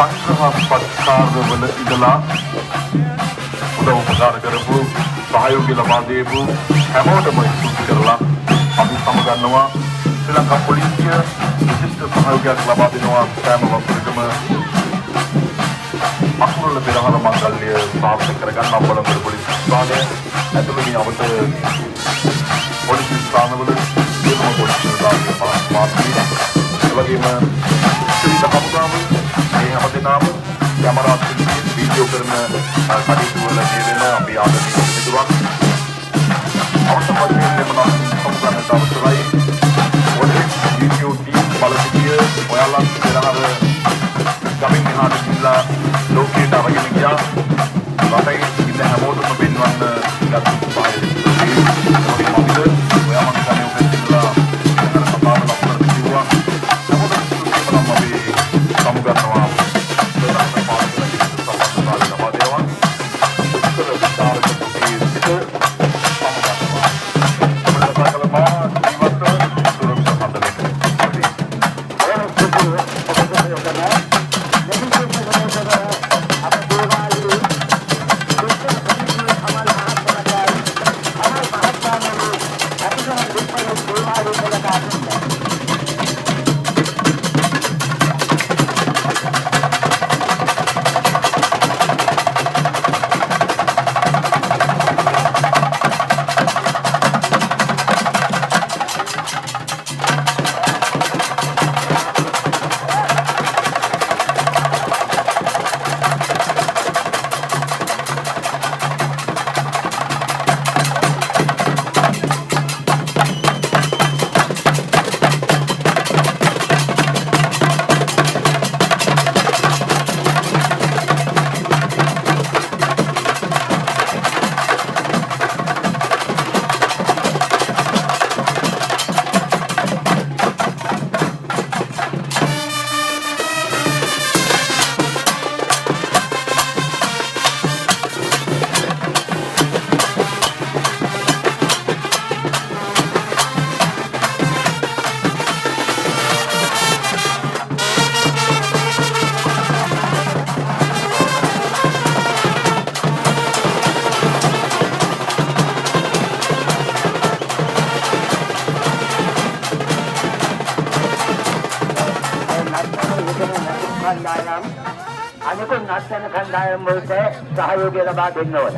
සංග්‍රහ පත්කාරවල ඉඳලා උදව් උපකාර කරපු සහයෝගය ලබා දීපු හැමෝටම ස්තුති කරලා අපි සමගන්නවා ශ්‍රී ලංකා පොලිසිය විශිෂ්ට සහයෝගයක් ලබා දෙනවා සෑම වසරකම අකුරල පෙරහර මංගල්‍ය සාර්ථක කරගන්න අපලංගොඩ පොලිස් ස්ථානය ඇතුළේ අවත පොලිස් ස්ථානවල දෙවන පොලිස් නිලධාරීන් මාත්‍රි එවැගේම ශ්‍රී දහමුදාම මේ හැමදෙනාම කැමරා වීඩියෝ කරන කටයුතු වල යෙදෙන අපි ආදරණීය සිටුවන් අවසන් වශයෙන් මෙන්න සම්පූර්ණ අවසරයි පොලිස් වීඩියෝ ටීම් බලසිටිය ඔයාලා පෙරහර ගමින් එහාට ගිහිල්ලා ලෝකයට අරගෙන ගියා රටේ ඉන්න හැමෝටම පෙන්වන්න ගත්තු සුභාය ඔයා මම කන්නේ ඔබලා වෙන සභාව ලබන කිව්වා හැමෝටම සුභ අපි සමුගන්නවා අනිකුත් නැත්නම් කණ්ඩායම් වලට සහයෝගය ලබා දෙන්න ඕන.